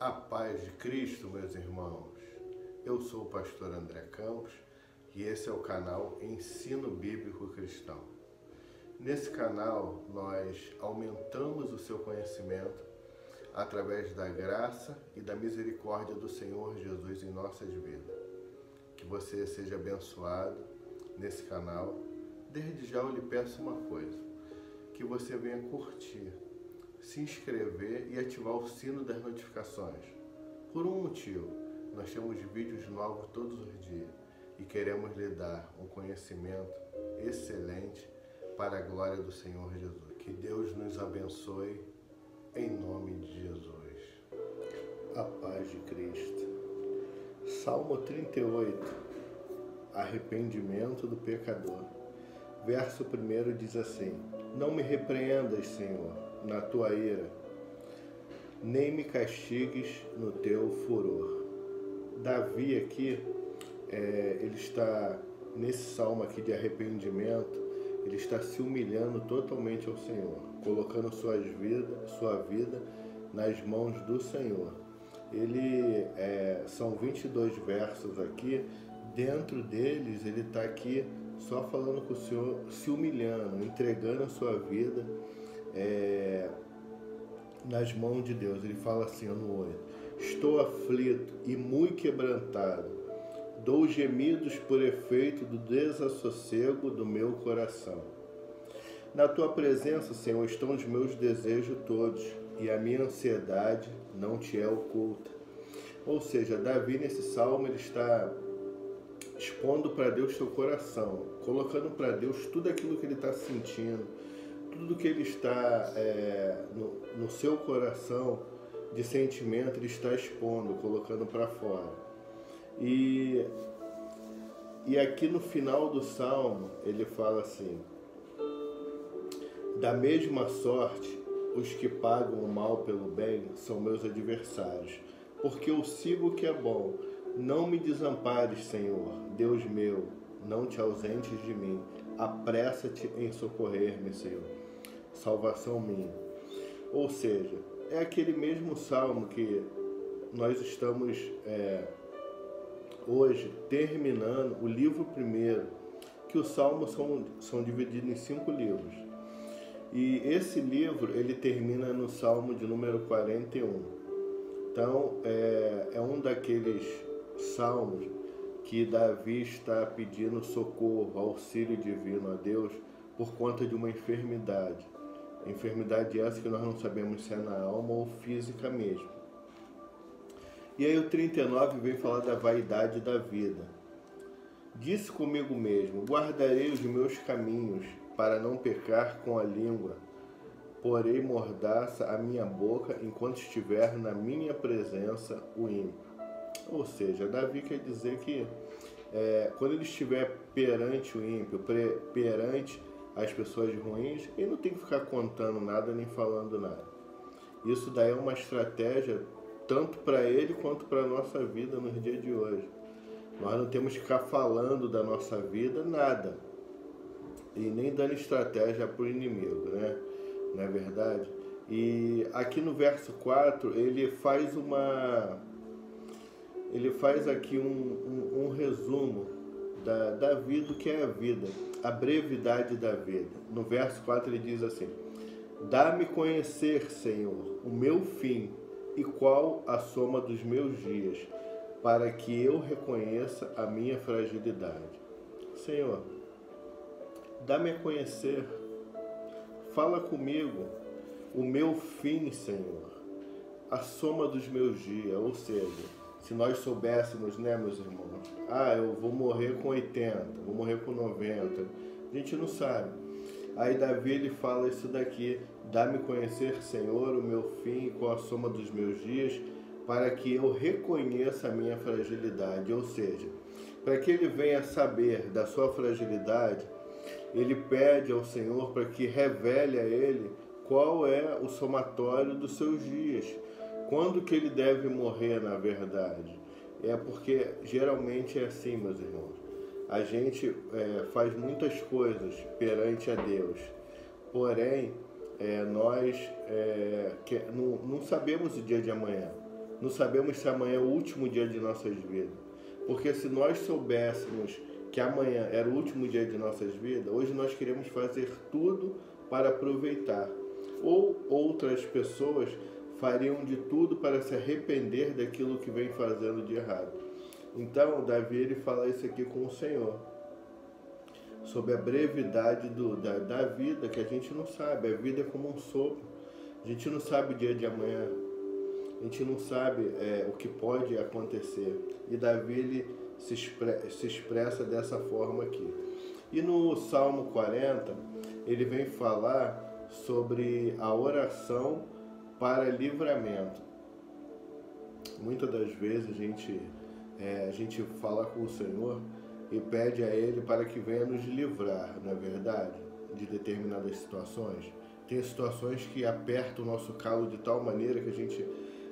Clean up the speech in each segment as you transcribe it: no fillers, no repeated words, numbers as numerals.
A paz de Cristo, meus irmãos. Eu sou o pastor André Campos e esse é o canal Ensino Bíblico Cristão. Nesse canal, nós aumentamos o seu conhecimento através da graça e da misericórdia do Senhor Jesus em nossas vidas. Que você seja abençoado nesse canal. Desde já eu lhe peço uma coisa, que você venha curtir, se inscrever e ativar o sino das notificações. Por um motivo, nós temos vídeos novos todos os dias e queremos lhe dar um conhecimento excelente para a glória do Senhor Jesus. Que Deus nos abençoe em nome de Jesus. A paz de Cristo. Salmo 38. Arrependimento do pecador. Verso 1 diz assim: Não me repreendas, Senhor, na tua ira, nem me castigues no teu furor. Davi aqui, ele está, nesse salmo aqui de arrependimento, ele está se humilhando totalmente ao Senhor, colocando sua vida nas mãos do Senhor. São 22 versos aqui, dentro deles ele está aqui só falando com o Senhor, se humilhando, entregando a sua vida nas mãos de Deus. Ele fala assim no 8: Estou aflito e muito quebrantado, dou gemidos por efeito do desassossego do meu coração. Na tua presença, Senhor, estão os meus desejos todos, e a minha ansiedade não te é oculta. Ou seja, Davi nesse salmo ele está expondo para Deus seu coração, colocando para Deus tudo aquilo que ele está sentindo, tudo que ele está no seu coração de sentimento, ele está expondo, colocando para fora. E aqui no final do salmo ele fala assim: da mesma sorte, os que pagam o mal pelo bem são meus adversários, porque eu sigo o que é bom. Não me desampares, Senhor, Deus meu, não te ausentes de mim. Apressa-te em socorrer-me, Senhor, salvação minha. Ou seja, é aquele mesmo salmo que nós estamos hoje terminando o livro primeiro, que os salmos são divididos em 5 livros. E esse livro, ele termina no salmo de número 41. Então, é um daqueles salmos que Davi está pedindo socorro, auxílio divino a Deus por conta de uma enfermidade. Enfermidade essa que nós não sabemos se é na alma ou física mesmo. E aí o 39 vem falar da vaidade da vida. Disse comigo mesmo: guardarei os meus caminhos para não pecar com a língua. Porei mordaça a minha boca enquanto estiver na minha presença o ímpio. Ou seja, Davi quer dizer que quando ele estiver perante o ímpio, perante as pessoas ruins, ele não tem que ficar contando nada nem falando nada. Isso daí é uma estratégia tanto para ele quanto para a nossa vida nos dias de hoje. Nós não temos que ficar falando da nossa vida nada e nem dando estratégia para o inimigo, né? Não é verdade? E aqui no verso 4 ele faz aqui um resumo da vida, do que é a vida, a brevidade da vida. No verso 4 ele diz assim: dá-me conhecer, Senhor, o meu fim e qual a soma dos meus dias, para que eu reconheça a minha fragilidade. Senhor, dá-me a conhecer, fala comigo, o meu fim, Senhor, a soma dos meus dias. Ou seja, se nós soubéssemos, né, meus irmãos, eu vou morrer com 80, vou morrer com 90, a gente não sabe. Aí Davi ele fala isso daqui: dá-me conhecer, Senhor, o meu fim e qual a soma dos meus dias, para que eu reconheça a minha fragilidade. Ou seja, para que ele venha saber da sua fragilidade, ele pede ao Senhor para que revele a ele qual é o somatório dos seus dias. Quando que ele deve morrer, na verdade? Porque geralmente é assim, meus irmãos. A gente faz muitas coisas perante a Deus, porém nós não sabemos o dia de amanhã. não sabemos se amanhã é o último dia de nossas vidas. Porque se nós soubéssemos que amanhã era o último dia de nossas vidas, hoje nós queremos fazer tudo para aproveitar. Ou outras pessoas fariam de tudo para se arrepender daquilo que vem fazendo de errado. Então, Davi ele fala isso aqui com o Senhor, sobre a brevidade da vida, que a gente não sabe. A vida é como um sopro. A gente não sabe o dia de amanhã. A gente não sabe o que pode acontecer. E Davi ele se expressa dessa forma aqui. E no Salmo 40, ele vem falar sobre a oração para livramento. Muitas das vezes a gente fala com o Senhor e pede a Ele para que venha nos livrar, não é verdade? De determinadas situações. Tem situações que apertam o nosso calo de tal maneira que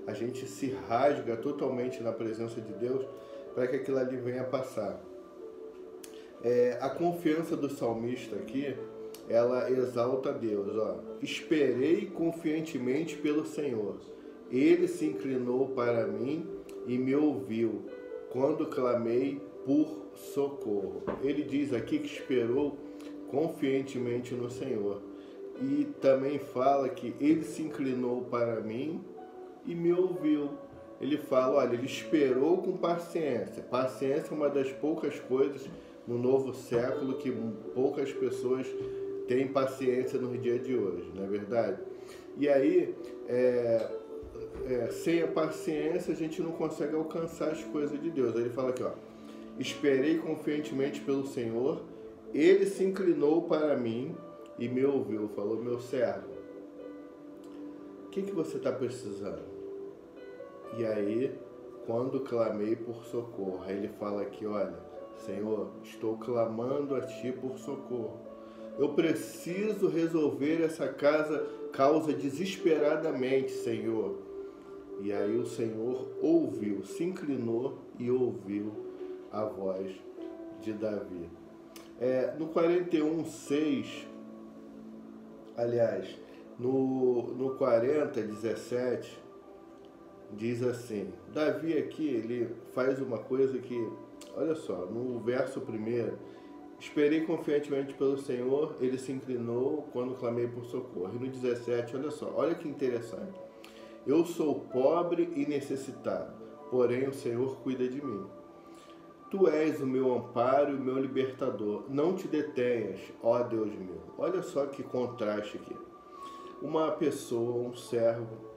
a gente se rasga totalmente na presença de Deus para que aquilo ali venha passar. A confiança do salmista aqui, ela exalta a Deus. Esperei confiantemente pelo Senhor. Ele se inclinou para mim e me ouviu quando clamei por socorro. Ele diz aqui que esperou confiantemente no Senhor. E também fala que ele se inclinou para mim e me ouviu. Ele fala, olha, ele esperou com paciência. Paciência é uma das poucas coisas no novo século que poucas pessoas têm paciência no dia de hoje, não é verdade? E aí, sem a paciência, a gente não consegue alcançar as coisas de Deus. Aí ele fala aqui, esperei confiantemente pelo Senhor, ele se inclinou para mim e me ouviu. Falou, meu servo, o que você está precisando? E aí, quando clamei por socorro, aí ele fala aqui, olha, Senhor, estou clamando a Ti por socorro. Eu preciso resolver essa causa desesperadamente, Senhor. E aí o Senhor ouviu, se inclinou e ouviu a voz de Davi. No 41:6, aliás, no 40:17, diz assim, Davi aqui, ele faz uma coisa que, olha só, no verso 1, esperei confiantemente pelo Senhor, ele se inclinou quando clamei por socorro. E no 17, olha só, olha que interessante. Eu sou pobre e necessitado, porém o Senhor cuida de mim. Tu és o meu amparo e o meu libertador. Não te detenhas, ó Deus meu. Olha só que contraste aqui. Uma pessoa, um servo,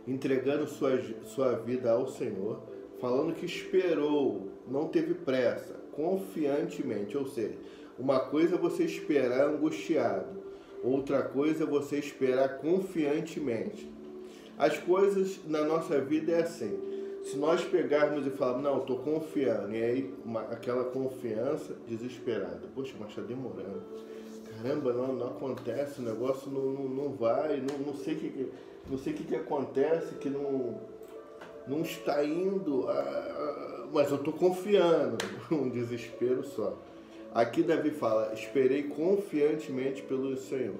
entregando sua vida ao Senhor, falando que esperou, não teve pressa, confiantemente. Ou seja, uma coisa é você esperar angustiado, outra coisa é você esperar confiantemente. As coisas na nossa vida é assim. Se nós pegarmos e falarmos, não, estou confiando, e aí aquela confiança desesperada, poxa, mas está demorando, caramba, não acontece, o negócio não vai, não sei o que acontece, que não está indo, mas eu estou confiando, um desespero só. Aqui Davi fala, esperei confiantemente pelo Senhor.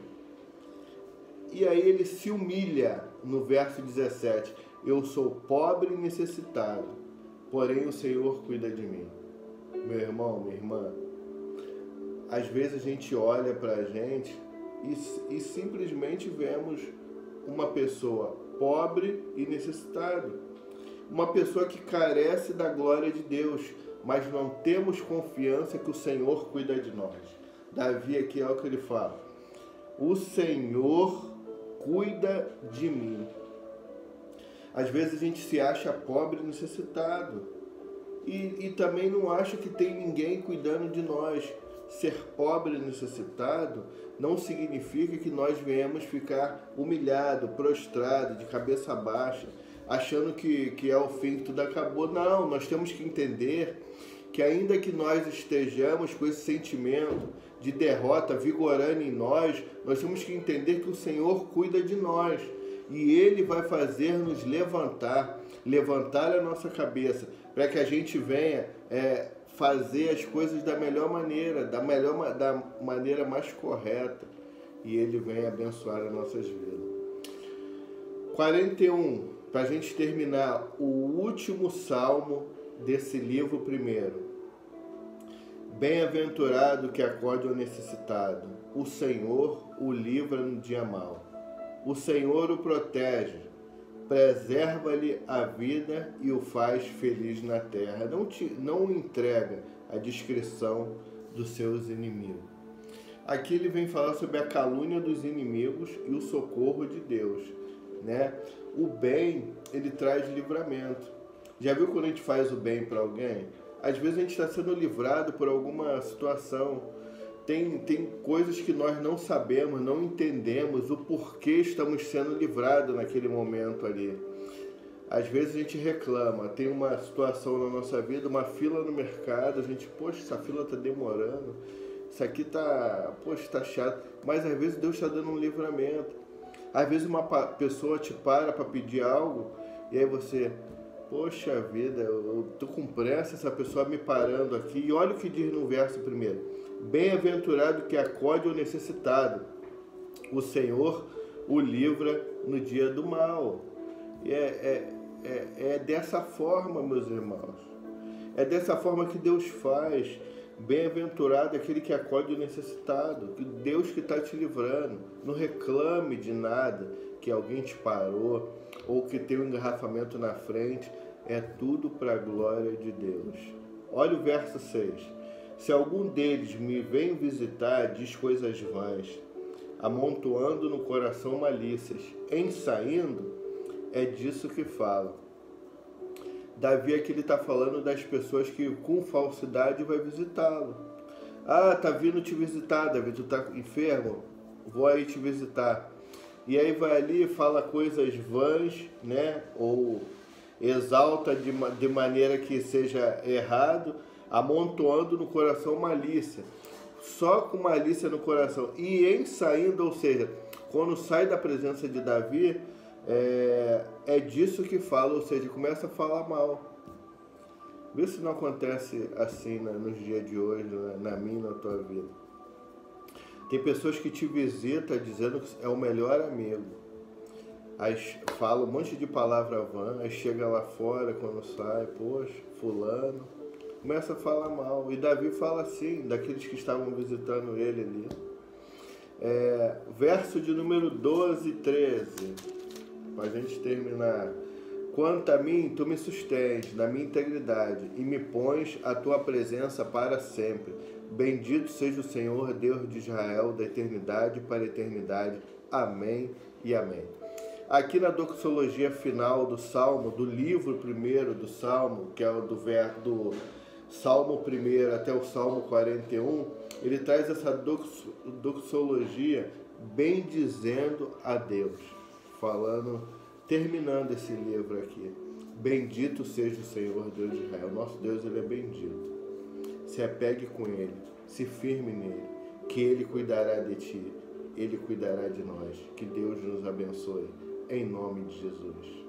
E aí ele se humilha no verso 17, eu sou pobre e necessitado, porém o Senhor cuida de mim. Meu irmão, minha irmã, às vezes a gente olha para a gente e simplesmente vemos uma pessoa pobre e necessitada, uma pessoa que carece da glória de Deus, mas não temos confiança que o Senhor cuida de nós. Davi aqui é o que ele fala, o Senhor cuida de mim. Às vezes a gente se acha pobre e necessitado e também não acha que tem ninguém cuidando de nós. Ser pobre e necessitado não significa que nós venhamos ficar humilhado, prostrado, de cabeça baixa, achando que é o fim, que tudo acabou. Não, nós temos que entender que ainda que nós estejamos com esse sentimento de derrota vigorando em nós, nós temos que entender que o Senhor cuida de nós. E Ele vai fazer nos levantar a nossa cabeça, para que a gente venha fazer as coisas da melhor maneira, da maneira mais correta, e Ele venha abençoar as nossas vidas. para a gente terminar o último salmo desse livro primeiro. Bem-aventurado que acode ao necessitado, o Senhor o livra no dia mau. O Senhor o protege, preserva-lhe a vida e o faz feliz na terra. Não entrega a discrição dos seus inimigos. Aqui ele vem falar sobre a calúnia dos inimigos e o socorro de Deus, né? O bem, ele traz livramento. Já viu quando a gente faz o bem para alguém? Às vezes a gente está sendo livrado por alguma situação. Tem coisas que nós não sabemos, não entendemos o porquê estamos sendo livrados naquele momento ali. Às vezes a gente reclama, tem uma situação na nossa vida, uma fila no mercado, a gente, poxa, essa fila está demorando, isso aqui está chato, mas às vezes Deus está dando um livramento. Às vezes uma pessoa te para pedir algo e aí você, poxa vida, eu estou com pressa, essa pessoa me parando aqui. E olha o que diz no verso primeiro: bem-aventurado que acode ao necessitado, o Senhor o livra no dia do mal. E é dessa forma, meus irmãos, é dessa forma que Deus faz. Bem-aventurado aquele que acode o necessitado, que Deus que está te livrando. Não reclame de nada, que alguém te parou ou que tem um engarrafamento na frente. É tudo para a glória de Deus. Olha o verso 6. Se algum deles me vem visitar, diz coisas vãs, amontoando no coração malícias, em saindo, é disso que fala. Davi aqui ele está falando das pessoas que com falsidade vai visitá-lo. Ah, tá vindo te visitar, Davi, tu tá enfermo? Vou aí te visitar. E aí vai ali e fala coisas vãs, né? Ou exalta de maneira que seja errado, amontoando no coração malícia. Só com malícia no coração. E em saindo, ou seja, quando sai da presença de Davi, é disso que fala, ou seja, começa a falar mal. Vê se não acontece assim, né, nos dias de hoje, né, na minha e na tua vida. Tem pessoas que te visitam dizendo que é o melhor amigo. Aí fala um monte de palavra vã, aí chega lá fora quando sai, poxa, fulano, começa a falar mal. E Davi fala assim, daqueles que estavam visitando ele ali. Verso de número 12 e 13. Para a gente terminar. Quanto a mim, tu me sustens na minha integridade e me pões à tua presença para sempre. Bendito seja o Senhor, Deus de Israel, da eternidade para a eternidade. Amém e amém. Aqui na doxologia final do Salmo, do livro primeiro do Salmo, que é o do Salmo 1 até o Salmo 41, ele traz essa doxologia bendizendo a Deus. Terminando esse livro aqui. Bendito seja o Senhor, Deus de Israel. Nosso Deus, ele é bendito. Se apegue com ele, se firme nele, que ele cuidará de ti, ele cuidará de nós. Que Deus nos abençoe, em nome de Jesus.